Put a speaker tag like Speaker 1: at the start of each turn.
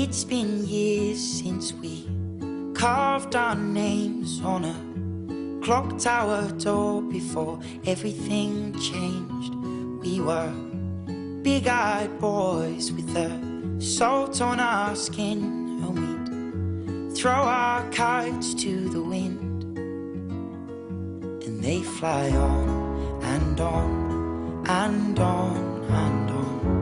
Speaker 1: It's been years since we carved our names on a clock tower door before everything changed. We were big-eyed boys with the salt on our skin, and we'd throw our kites to the wind, and they fly on and on and on and on.